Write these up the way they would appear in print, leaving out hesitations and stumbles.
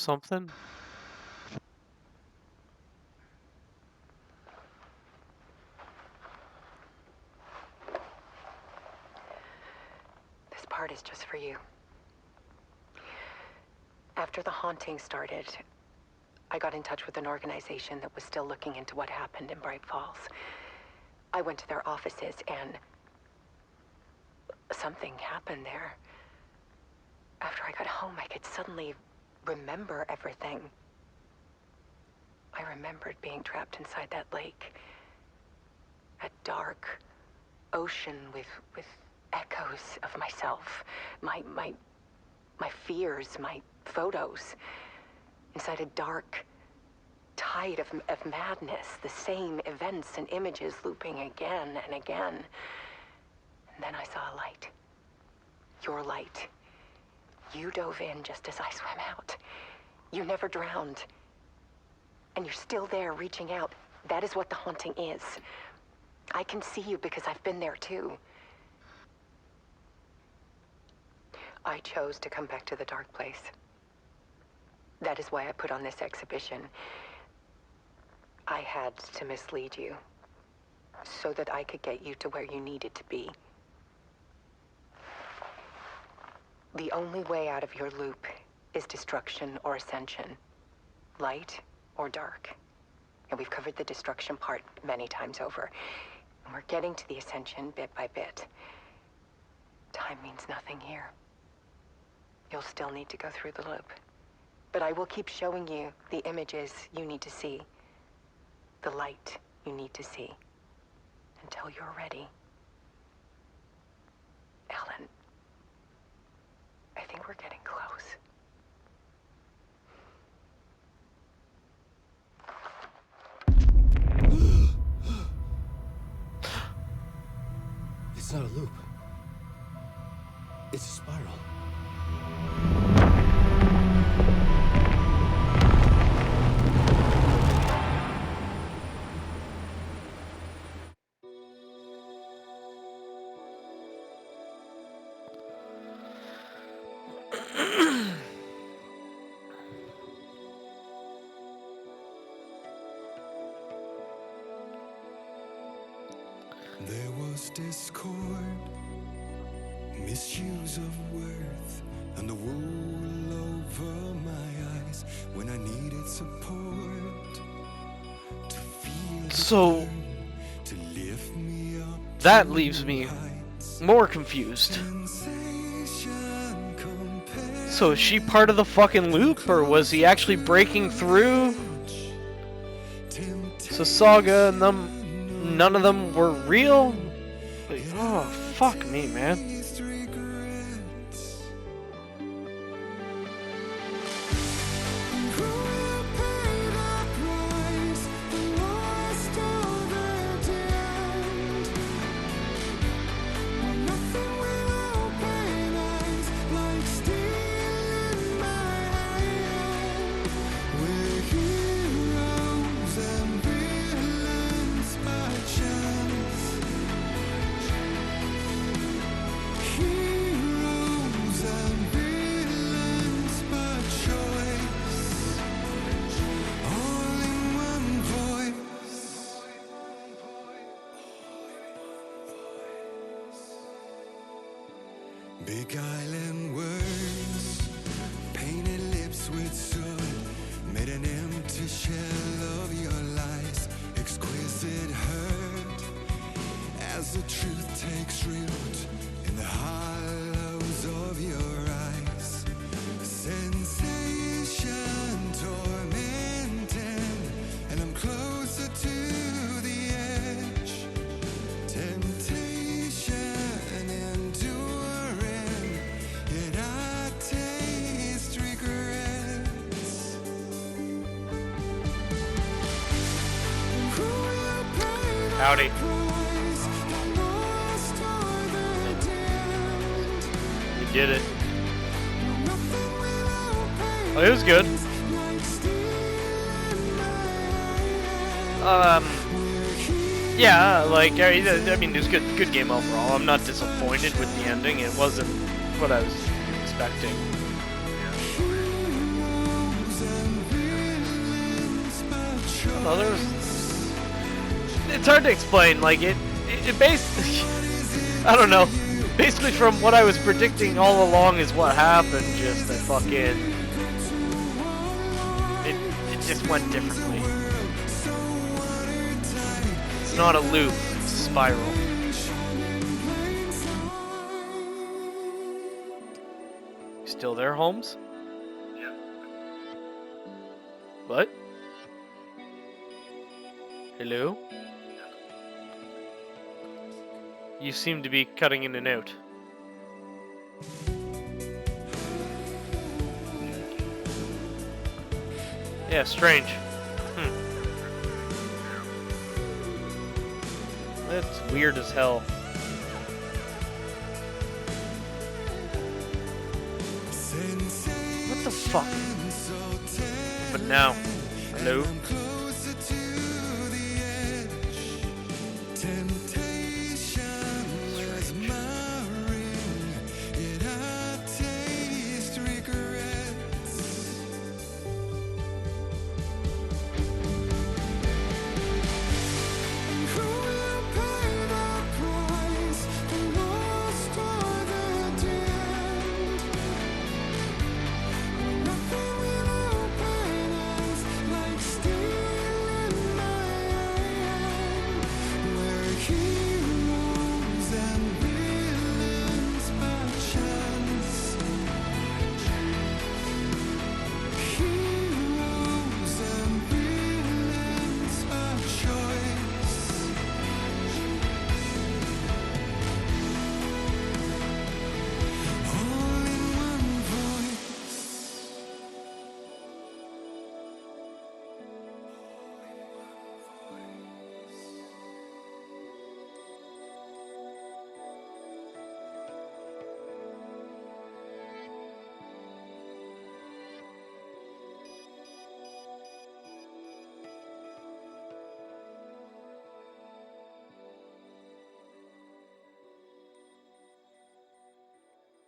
something? This part is just for you. After the haunting started, I got in touch with an organization that was still looking into what happened in Bright Falls. I went to their offices and something happened there. After I got home, I could suddenly remember everything. I remembered being trapped inside that lake. A dark ocean with echoes of myself. My fears, my photos. Inside a dark tide of madness. The same events and images looping again and again. And then I saw a light. Your light. You dove in just as I swam out. You never drowned. And you're still there reaching out. That is what the haunting is. I can see you because I've been there too. I chose to come back to the dark place. That is why I put on this exhibition. I had to mislead you, so that I could get you to where you needed to be. The only way out of your loop is destruction or ascension, light or dark. And we've covered the destruction part many times over. And we're getting to the ascension bit by bit. Time means nothing here. You'll still need to go through the loop. But I will keep showing you the images you need to see, the light you need to see, until you're ready. Ellen, I think we're getting close. It's not a loop. It's a spiral. There was discord, misuse of worth, and the wool over my eyes when I needed support to feel So to lift me up. that leaves me more confused. So is she part of the fucking loop, or was he actually breaking through? So Saga and them, none of them were real? Like, oh, fuck me, man. Beguiling words, painted lips with soot, made an empty shell of your lies, exquisite hurt, as the truth takes root in the hollows of your eyes. Sensation tormenting, and I'm closer to the edge. Temptation enduring, yet I taste regrets. Howdy. We did it. Oh, it was good. Yeah, like, I mean, it was good game overall. I'm not disappointed with the ending. It wasn't what I was expecting. know. It's hard to explain. Like it basically, I don't know. Basically, from what I was predicting all along is what happened. Just that fucking, it just went differently. It's not a loop. It's a spiral. Still there, Holmes? Yeah. What? Hello? You seem to be cutting in and out. Yeah, strange. That's weird as hell. What the fuck? But now, hello?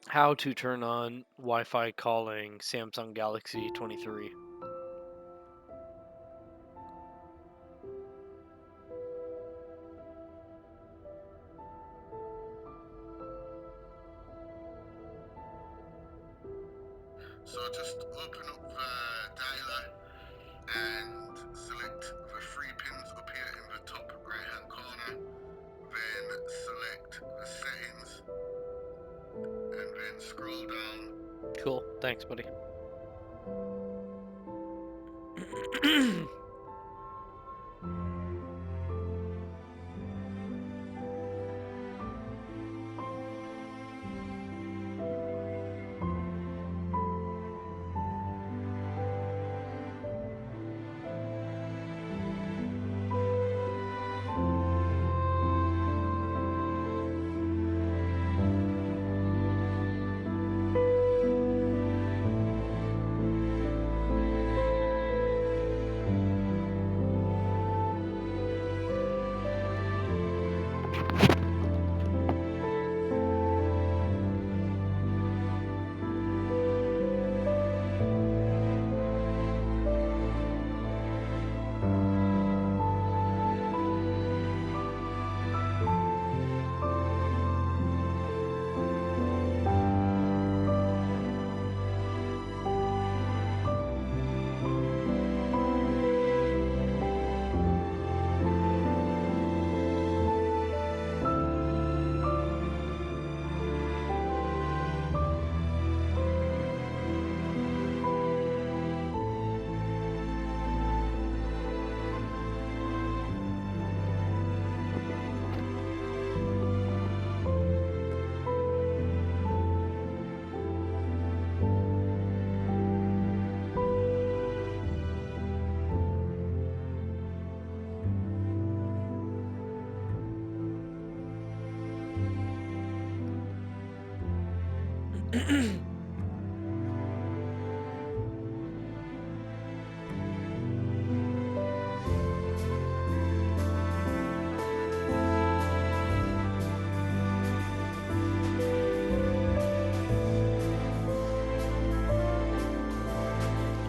How to turn on Wi-Fi calling Samsung Galaxy 23. So just open up the dialer and select the three pins up here in the top right hand corner. Then select the settings and then scroll down. Cool. Thanks, buddy.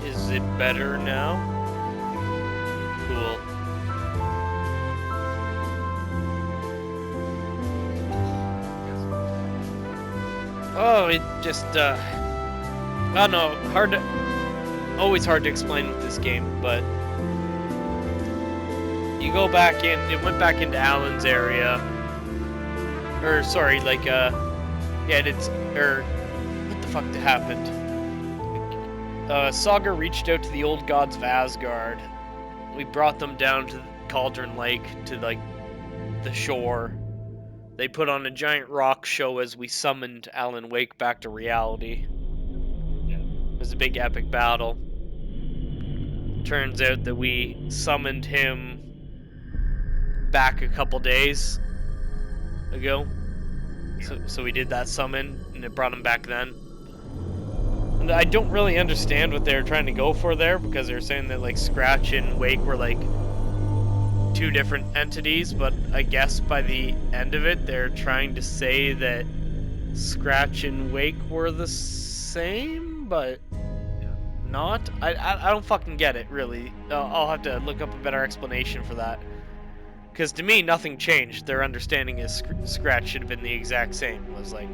Is it better now? Cool. Oh, it just, I don't know, always hard to explain with this game, but you go back in, it went back into Alan's area, or, sorry, like, yeah, what the fuck happened? Saga reached out to the old gods of Asgard. We brought them down to Cauldron Lake, to, like, the shore. They put on a giant rock show as we summoned Alan Wake back to reality. It was a big epic battle. Turns out that we summoned him back a couple days ago. So we did that summon, and it brought him back then. And I don't really understand what they're trying to go for there, because they're saying that, like, Scratch and Wake were, like, two different entities, but I guess by the end of it, they're trying to say that Scratch and Wake were the same, but not. I don't fucking get it, really. I'll have to look up a better explanation for that. Because to me, nothing changed. Their understanding is Scratch should have been the exact same. It was like,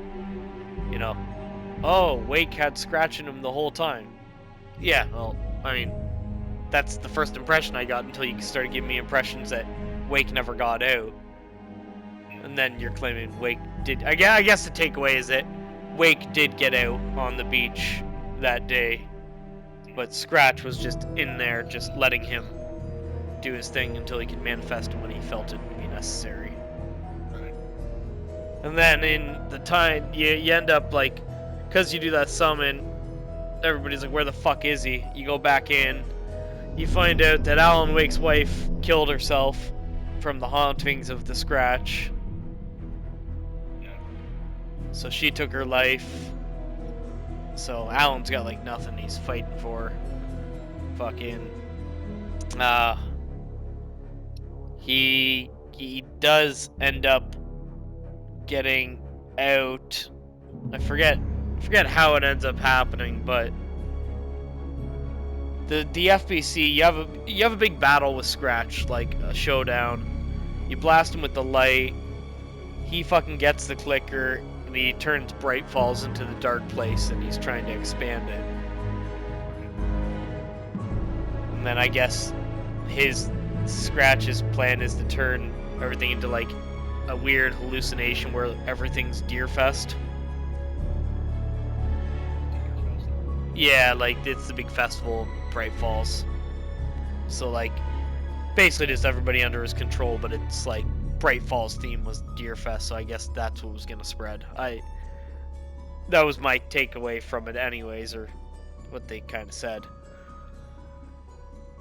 you know, oh, Wake had Scratch in him the whole time. Yeah, well, I mean, that's the first impression I got until you started giving me impressions that Wake never got out. And then you're claiming Wake did. I guess the takeaway is that Wake did get out on the beach that day, but Scratch was just in there, just letting him do his thing until he could manifest when he felt it to be necessary. And then in the time, you end up, like, because you do that summon, everybody's like, where the fuck is he? You go back in, you find out that Alan Wake's wife killed herself from the hauntings of the Scratch. So she took her life. So Alan's got, like, nothing he's fighting for. Fucking, he does end up getting out. I forget how it ends up happening, but the FBC, you have a big battle with Scratch, like a showdown. You blast him with the light. He fucking gets the clicker, and he turns Bright Falls into the dark place, and he's trying to expand it. And then I guess Scratch's plan is to turn everything into, like, a weird hallucination where everything's Deerfest. Yeah, like, it's the big festival, Bright Falls. So, like, basically just everybody under his control, but it's like Bright Falls theme was Deerfest, so I guess that's what was gonna spread. That was my takeaway from it anyways, or what they kind of said.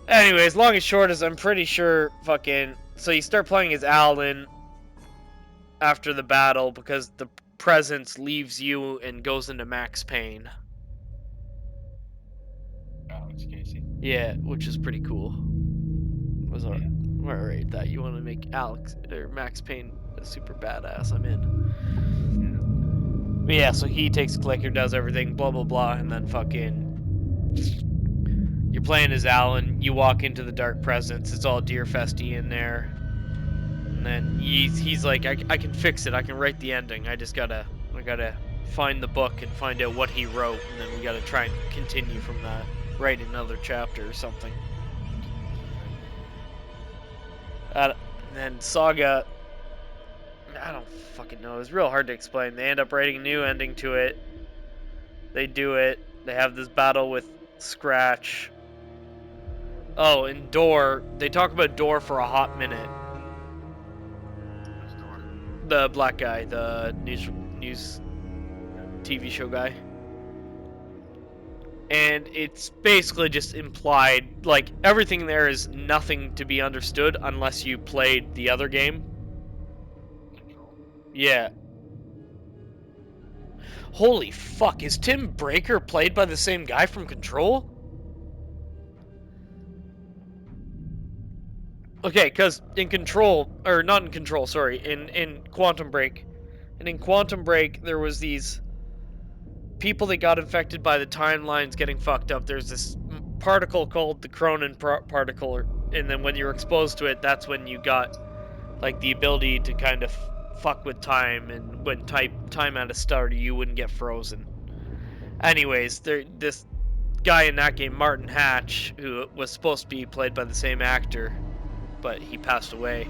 Anyways, long and short is I'm pretty sure fucking... So you start playing as Alan after the battle because the presence leaves you and goes into Max Payne. Alex Casey. Yeah, which is pretty cool. Was alright that you want to make Alex or Max Payne a super badass, I'm in. But yeah, so he takes the clicker, does everything, blah blah blah, and then fucking... You're playing as Alan, you walk into the dark presence, it's all Deerfesty in there. And then he's like, I can fix it, I can write the ending, I gotta find the book and find out what he wrote, and then we gotta try and continue from that. Write another chapter or something. And then Saga, I don't fucking know, it's real hard to explain. They end up writing a new ending to it. They do it, they have this battle with Scratch. Oh, and Door. They talk about Door for a hot minute. The black guy, the news TV show guy. And it's basically just implied, like, everything there is nothing to be understood unless you played the other game. Yeah. Holy fuck, is Tim Breaker played by the same guy from Control? Okay, because in Control, or not in Control, sorry, in Quantum Break. And in Quantum Break, there was these people that got infected by the timelines getting fucked up. There's this particle called the Cronin particle, and then when you were exposed to it, that's when you got, like, the ability to kind of fuck with time, and when time had to start, you wouldn't get frozen. Anyways, this guy in that game, Martin Hatch, who was supposed to be played by the same actor, but he passed away.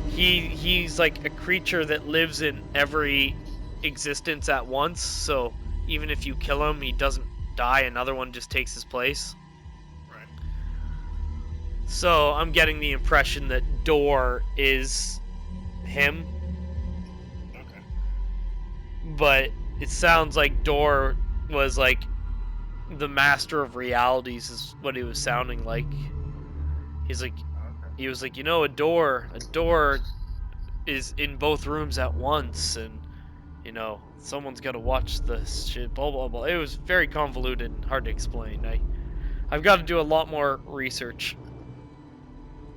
He's like a creature that lives in every existence at once, so even if you kill him, he doesn't die, another one just takes his place. Right. So I'm getting the impression that Door is him, Okay. but it sounds like Door was like the master of realities is what he was sounding like. He's like, Okay. he was like, you know, a door is in both rooms at once, and you know, someone's got to watch this shit, blah blah blah. It was very convoluted and hard to explain. I've got to do a lot more research.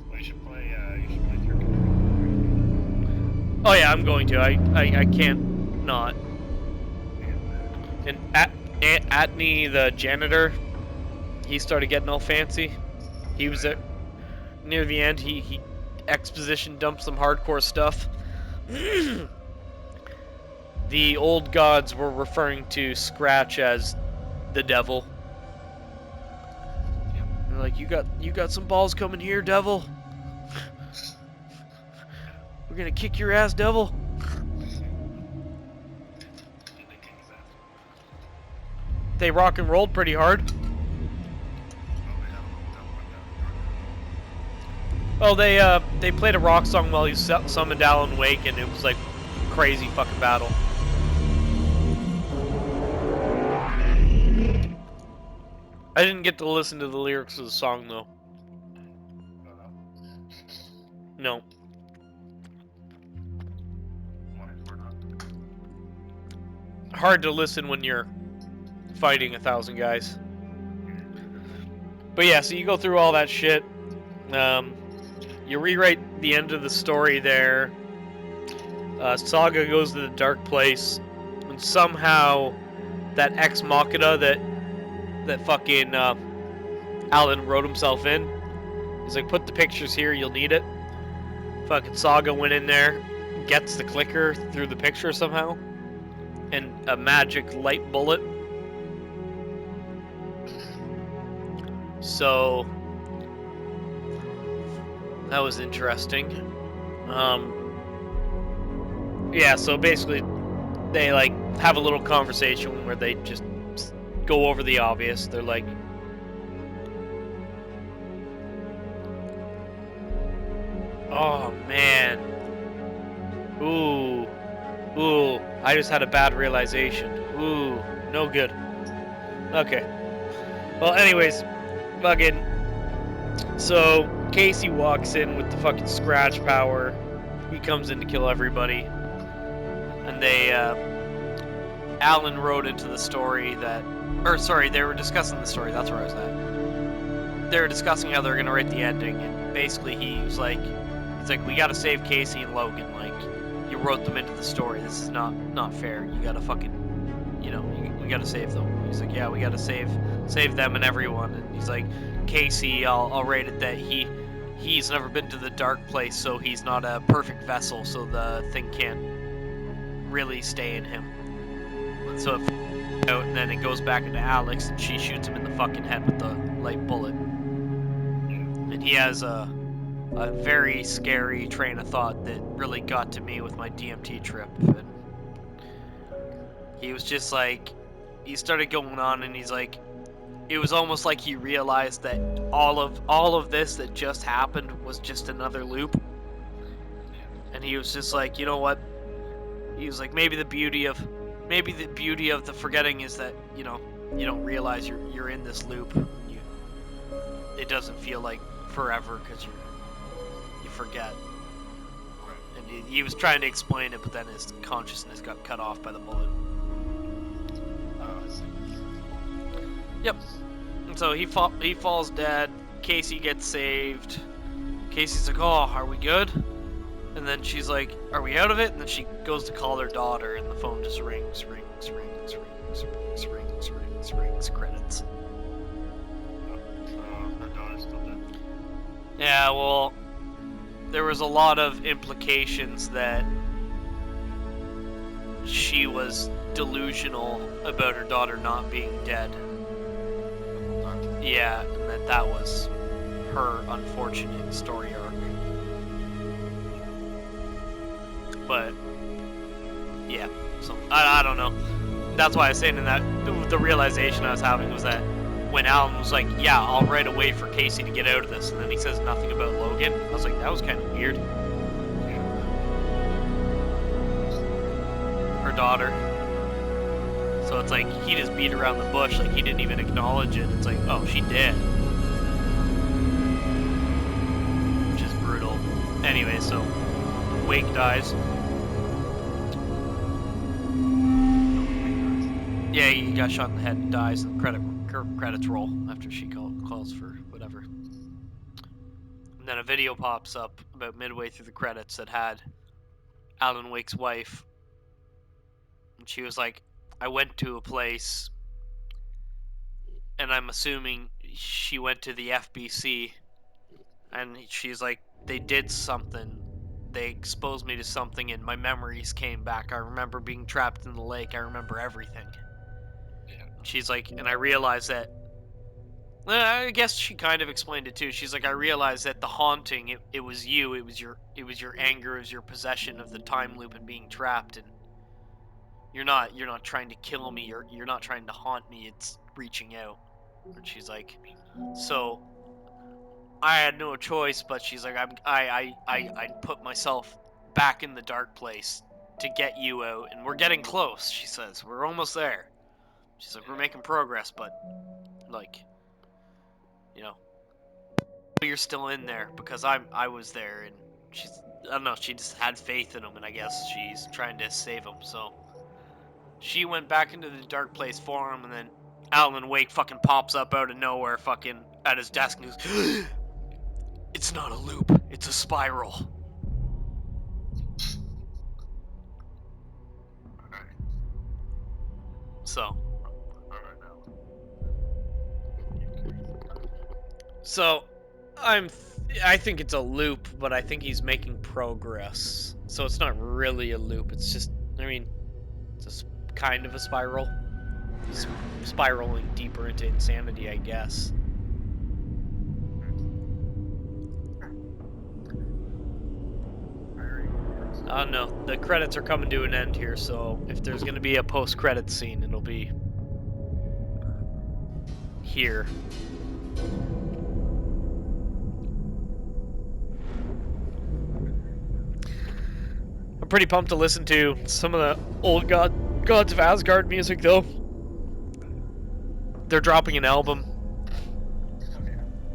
Well, you should play through Control. Oh yeah, I'm going to. I can't not. And Atney, the janitor, he started getting all fancy. He was at near the end. He exposition dumped some hardcore stuff. The old gods were referring to Scratch as the devil. They're like, you got some balls coming here, devil. We're gonna kick your ass, devil. They rock and rolled pretty hard. Oh, they played a rock song while he summoned Alan Wake, and it was like crazy fucking battle. I didn't get to listen to the lyrics of the song though. No. Hard to listen when you're fighting 1,000 guys. But yeah, so you go through all that shit. You rewrite the end of the story there. Saga goes to the dark place, and somehow that Ex Machina that fucking Alan wrote himself in, he's like, put the pictures here, you'll need it. Fucking Saga went in there, gets the clicker through the picture somehow, and a magic light bullet. So that was interesting. Yeah, so basically they like have a little conversation where they just go over the obvious. They're like, oh man, ooh, I just had a bad realization. Ooh, no good. Okay, well anyways, fucking, so Casey walks in with the fucking Scratch power. He comes in to kill everybody. And they, Alan wrote into the story that, or sorry, they were discussing the story, that's where I was at. They were discussing how they're gonna write the ending, and basically he's like, we gotta save Casey and Logan, like, you wrote them into the story, this is not fair, you gotta fucking, you know, we gotta save them. He's like, yeah, we gotta save them and everyone, and he's like, Casey, I'll rate it that he's never been to the dark place, so he's not a perfect vessel, so the thing can't really stay in him. So it out, and then it goes back into Alex, and she shoots him in the fucking head with the light bullet. And he has a very scary train of thought that really got to me with my DMT trip. And he was just like, he started going on, and he's like, it was almost like he realized that all of this that just happened was just another loop. And he was just like, you know what? He was like, maybe the beauty of the forgetting is that, you know, you don't realize you're in this loop. It doesn't feel like forever because you forget. And he was trying to explain it, but then his consciousness got cut off by the bullet. Oh, I see. Yep. And so he falls dead. Casey gets saved. Casey's like, oh, are we good? And then she's like, are we out of it? And then she goes to call her daughter, and the phone just rings, credits. So her daughter's still dead. Yeah, well, there was a lot of implications that she was delusional about her daughter not being dead. Yeah, and that was her unfortunate story arc. But yeah, so I don't know. That's why I was saying in that the realization I was having was that when Alan was like, "Yeah, I'll write a way for Casey to get out of this," and then he says nothing about Logan, I was like, that was kind of weird. Her daughter. So it's like he just beat around the bush, like he didn't even acknowledge it. It's like, oh, she did. Which is brutal. Anyway, so Wake dies. Yeah, he got shot in the head and dies, and credits roll after she calls for whatever. And then a video pops up about midway through the credits that had Alan Wake's wife. And she was like, I went to a place, and I'm assuming she went to the FBC, and she's like, they did something. They exposed me to something, and my memories came back. I remember being trapped in the lake. I remember everything. She's like, and I realized that, I guess she kind of explained it too. She's like, I realized that the haunting, it was you, it was your anger, it was your possession of the time loop and being trapped, and you're not trying to kill me, you're not trying to haunt me, it's reaching out. And she's like, so I had no choice, but she's like, I put myself back in the dark place to get you out, and we're getting close, she says. We're almost there. She's like, we're making progress, but like, you know, you're still in there because I was there, and she's, I don't know, she just had faith in him, and I guess she's trying to save him. So she went back into the dark place for him, and then Alan Wake fucking pops up out of nowhere, fucking at his desk, and goes, it's not a loop, it's a spiral. So I think it's a loop, but I think he's making progress. So it's not really a loop. It's just, I mean, it's kind of a spiral. He's spiraling deeper into insanity, I guess. I don't know. The credits are coming to an end here, so if there's going to be a post-credits scene, it'll be here. I'm pretty pumped to listen to some of the old Gods of Asgard music, though. They're dropping an album.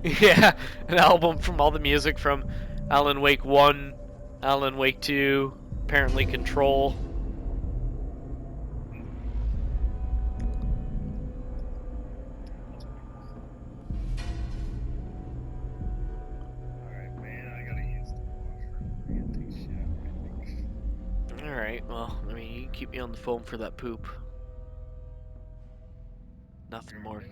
Yeah, an album from all the music from Alan Wake 1, Alan Wake 2, apparently Control. Alright, well, I mean, you can keep me on the phone for that poop. Nothing more.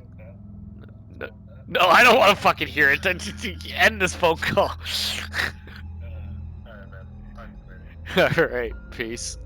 No, I don't want to fucking hear it. End this phone call. Alright, peace.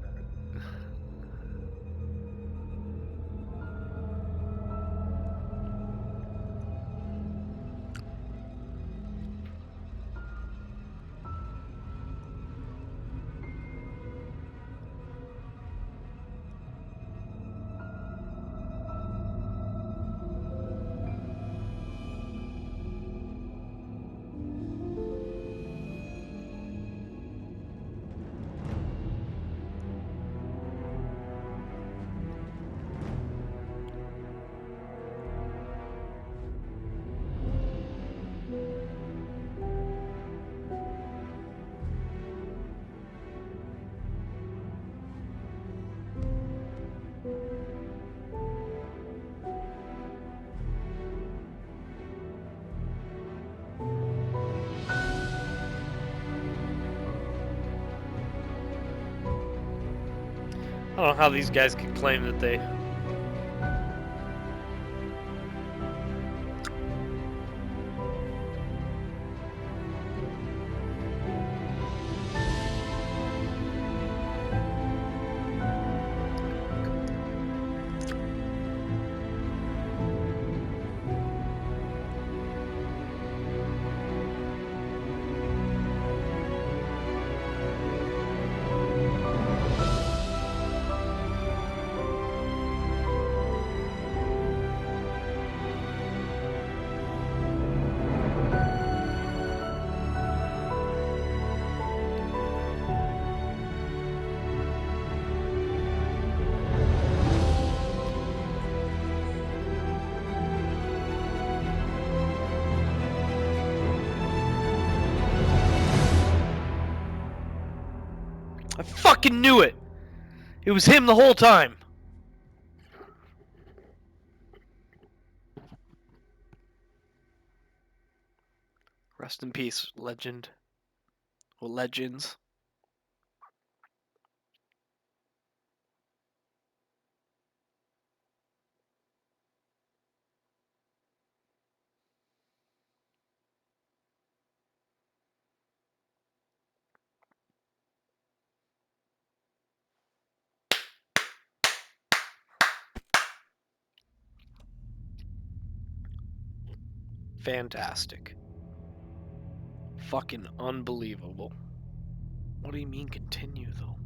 I don't know how these guys could claim that they... fucking knew it. It was him the whole time. Rest in peace, legend. Well, legends. Fantastic. Fucking unbelievable. What do you mean continue, though?